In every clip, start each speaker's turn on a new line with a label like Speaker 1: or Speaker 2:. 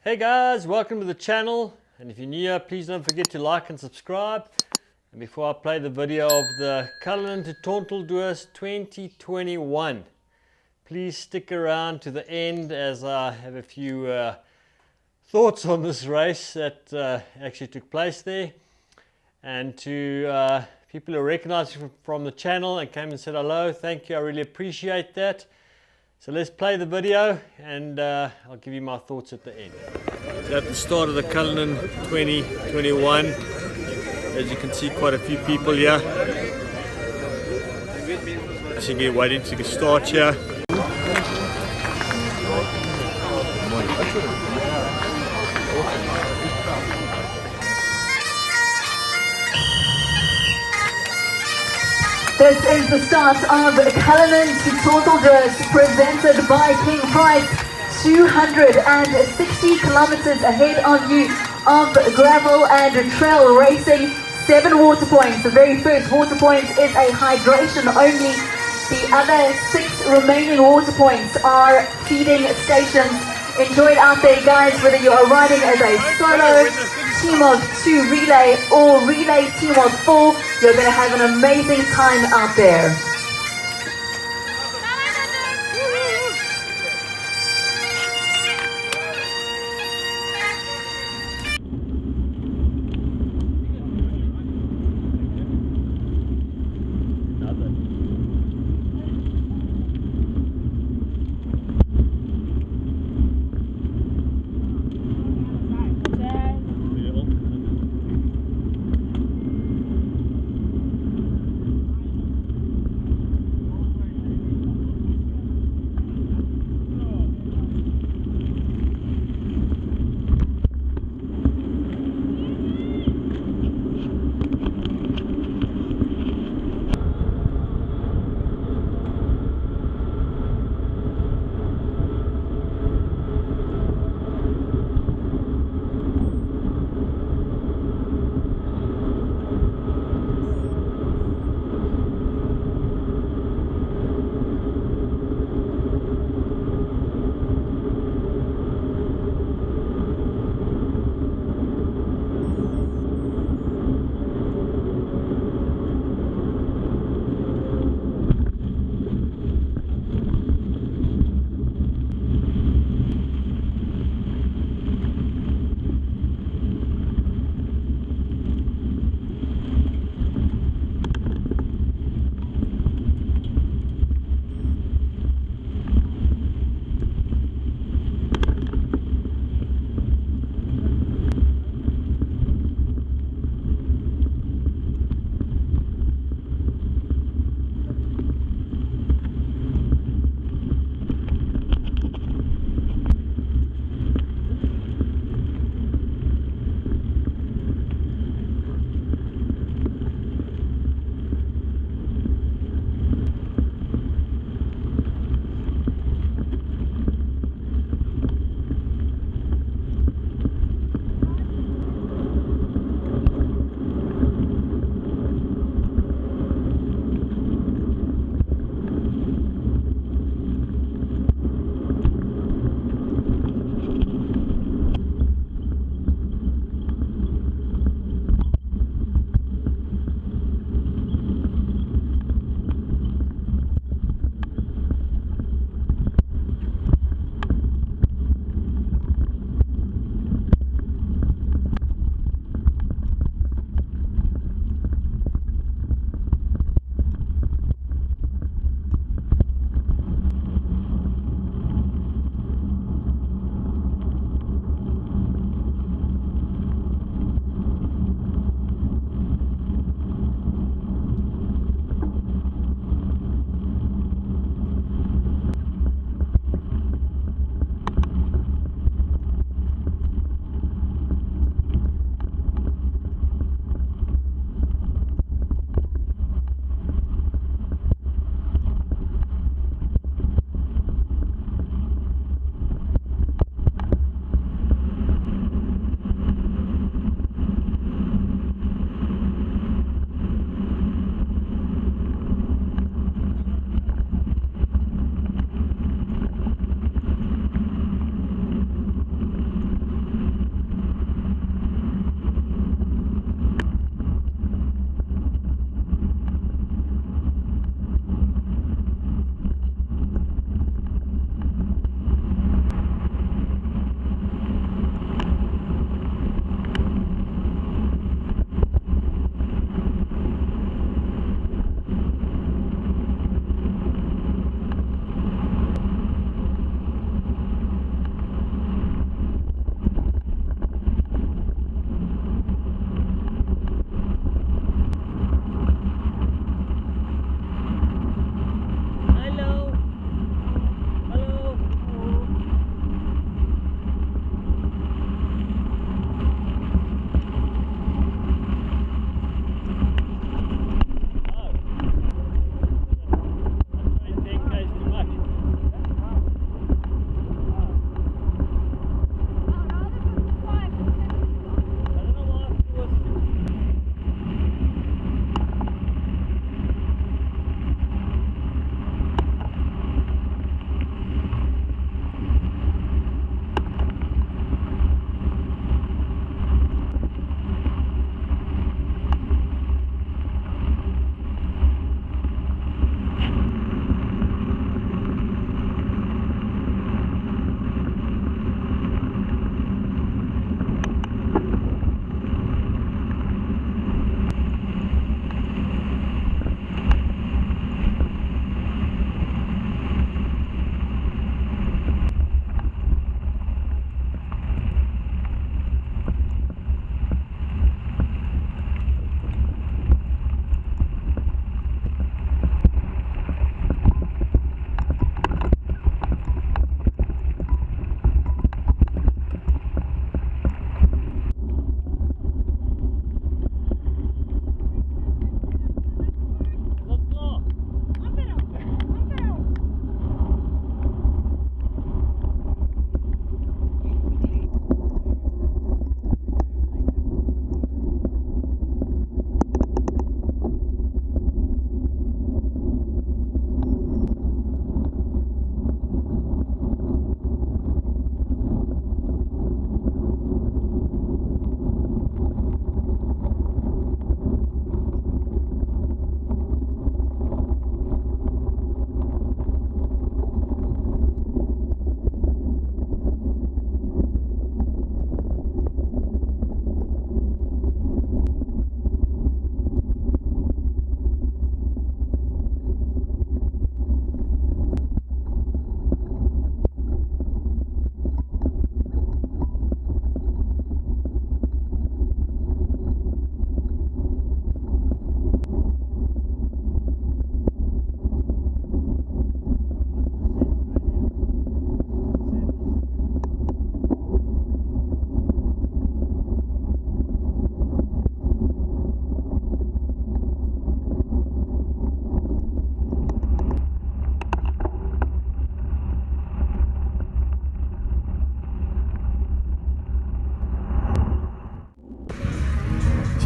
Speaker 1: Hey guys, welcome to the channel, and if you're new here, please don't forget to like and subscribe. And before I play the video of the Cullinan to Toteldoos 2021, please stick around to the end as I have a few thoughts on this race that actually took place there. And to people who recognize you from the channel and came and said hello, thank you, I really appreciate that. So let's play the video and I'll give you my thoughts at the end. So at the start of the Cullinan 2021, as you can see, quite a few people here. Actually waiting to start here.
Speaker 2: This is the start of Cullinan to Toteldoos, presented by King Price. 260 kilometers ahead of you of gravel and trail racing. 7 water points. The very first water point is a hydration only. The other 6 remaining water points are feeding stations. Enjoy it out there, guys, whether you are riding as a solo, team of 2 relay, or relay team of 4. You're going to have an amazing time out there.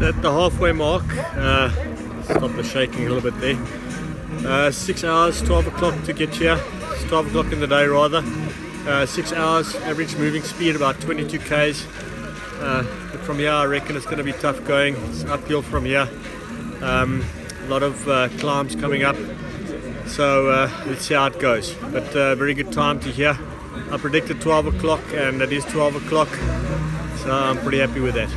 Speaker 1: So at the halfway mark, stop the shaking a little bit there. 6 hours, 12 o'clock to get here. It's 12 o'clock in the day rather. 6 hours, average moving speed about 22 k's. But from here I reckon it's going to be tough going. It's uphill from here. A lot of climbs coming up. So let's see how it goes. But very good time to here. I predicted 12 o'clock and it is 12 o'clock. So I'm pretty happy with that.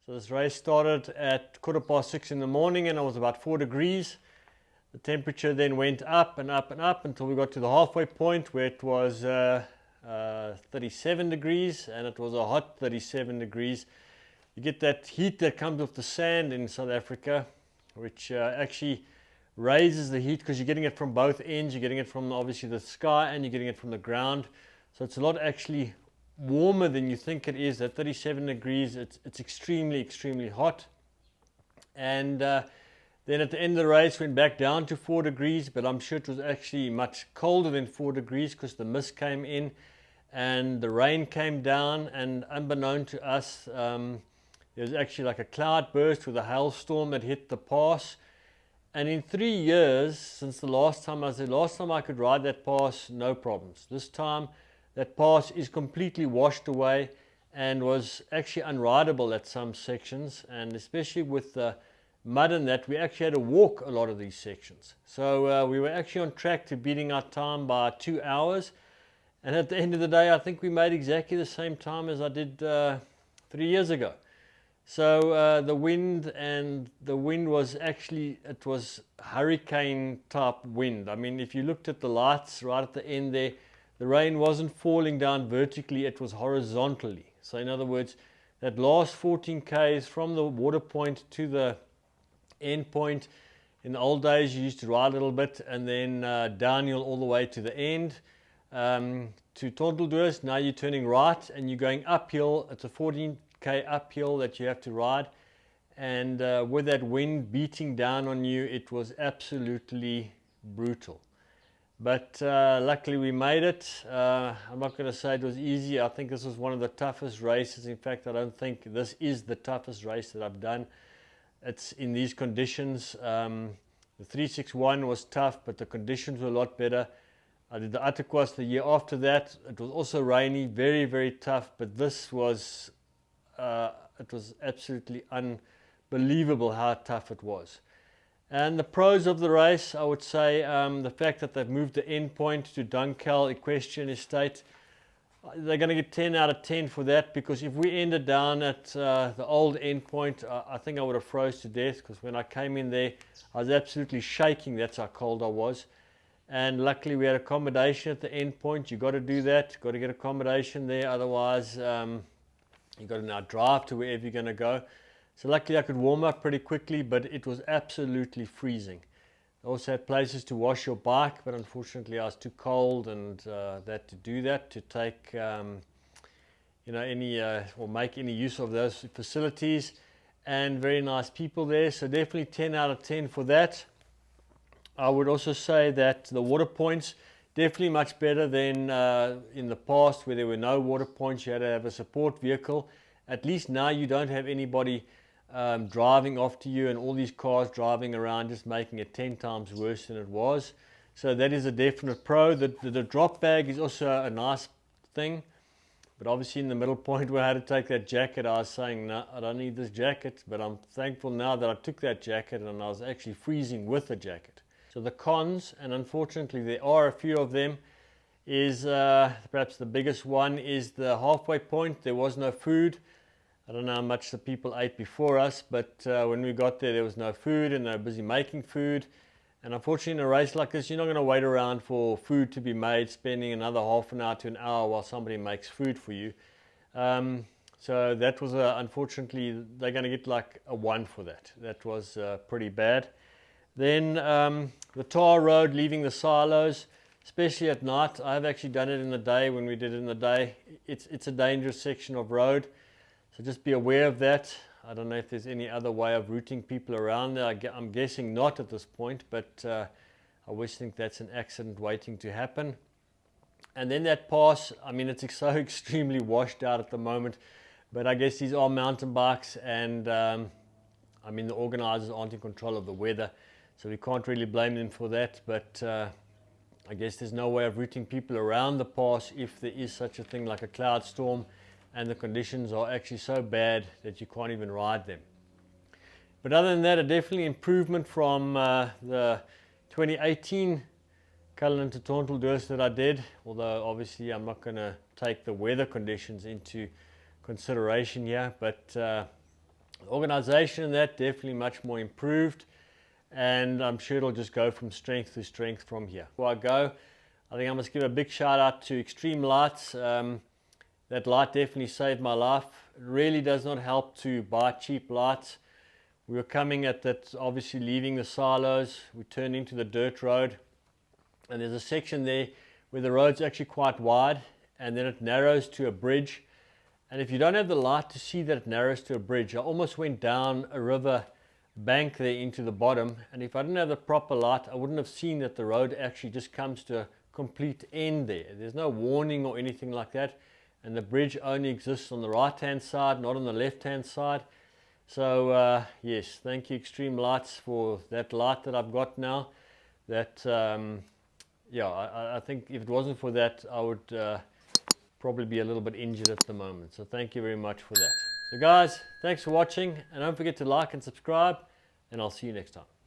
Speaker 1: So this race started at 6:15 in the morning, and it was about 4 degrees. The temperature then went up and up and up until we got to the halfway point where it was 37 degrees, and it was a hot 37 degrees. You get that heat that comes off the sand in South Africa, which actually raises the heat because you're getting it from both ends. You're getting it from obviously the sky and you're getting it from the ground. So it's a lot actually warmer than you think it is. At 37 degrees, it's extremely, extremely hot. And then at the end of the race, went back down to 4 degrees, but I'm sure it was actually much colder than 4 degrees because the mist came in and the rain came down, and unbeknown to us, there was actually like a cloud burst with a hailstorm that hit the pass. And in 3 years, since the last time I could ride that pass, no problems. This time, that pass is completely washed away and was actually unrideable at some sections, and especially with the mud and that, we actually had to walk a lot of these sections. So we were actually on track to beating our time by 2 hours. And at the end of the day, I think we made exactly the same time as I did 3 years ago. So the wind was actually, it was hurricane type wind. I mean, if you looked at the lights right at the end there, the rain wasn't falling down vertically, it was horizontally. So in other words, that last 14 k's from the water point to the end point, in the old days you used to ride a little bit and then downhill all the way to the end to Toteldoos. Now you're turning right and you're going uphill. It's a 14k uphill that you have to ride, and with that wind beating down on you, it was absolutely brutal. But luckily we made it. I'm not going to say it was easy. I think this was one of the toughest races. In fact, I don't think this is the toughest race that I've done. It's in these conditions. The 361 was tough, but the conditions were a lot better. I did the Attakwas the year after that. It was also rainy, very, very tough, but this was, it was absolutely unbelievable how tough it was. And the pros of the race, I would say, the fact that they've moved the end point to Dunkel Equestrian Estate, they're going to get 10 out of 10 for that, because if we ended down at the old end point, I think I would have froze to death, because when I came in there, I was absolutely shaking. That's how cold I was. And luckily we had accommodation at the end point. You've got to do that. You've got to get accommodation there, otherwise you've got to now drive to wherever you're going to go. So luckily I could warm up pretty quickly, but it was absolutely freezing. I also had places to wash your bike, but unfortunately I was too cold and that to do that, to take you know, any or make any use of those facilities. And very nice people there, so definitely 10 out of 10 for that. I would also say that the water points, definitely much better than in the past where there were no water points. You had to have a support vehicle. At least now you don't have anybody driving after you and all these cars driving around, just making it 10 times worse than it was. So that is a definite pro. The drop bag is also a nice thing, but obviously in the middle point where I had to take that jacket, I was saying, no, I don't need this jacket. But I'm thankful now that I took that jacket and I was actually freezing with the jacket. So the cons, and unfortunately there are a few of them, is perhaps the biggest one is the halfway point. There was no food. I don't know how much the people ate before us, but when we got there, there was no food and they were busy making food. And unfortunately in a race like this, you're not going to wait around for food to be made, spending another half an hour to an hour while somebody makes food for you. So that was, unfortunately, they're going to get like a 1 for that. That was pretty bad. Then the tar road leaving the silos, especially at night. I've actually done it in the day. When we did it in the day, it's a dangerous section of road. So just be aware of that. I don't know if there's any other way of routing people around there. I'm guessing not at this point, but I always think that's an accident waiting to happen. And then that pass, I mean, it's so extremely washed out at the moment, but I guess these are mountain bikes, and I mean, the organizers aren't in control of the weather, so we can't really blame them for that. But I guess there's no way of routing people around the pass if there is such a thing like a cloud storm and the conditions are actually so bad that you can't even ride them. But other than that, a definitely improvement from the 2018 Cullinan to Toteldoos that I did, although obviously I'm not going to take the weather conditions into consideration here, but Organization and that definitely much more improved, and I'm sure it'll just go from strength to strength from here. Before I go, I think I must give a big shout out to Extreme Lights. That light definitely saved my life. It really does not help to buy cheap lights. We were coming at that, obviously leaving the silos, we turned into the dirt road, and there's a section there where the road's actually quite wide, and then it narrows to a bridge. And if you don't have the light to see that it narrows to a bridge, I almost went down a river bank there into the bottom, and if I didn't have the proper light, I wouldn't have seen that the road actually just comes to a complete end there. There's no warning or anything like that, and the bridge only exists on the right hand side, not on the left hand side. So yes, thank you Extreme Lights for that light that I've got now. That yeah, I think if it wasn't for that, I would probably be a little bit injured at the moment. So thank you very much for that. So guys, thanks for watching, and don't forget to like and subscribe, and I'll see you next time.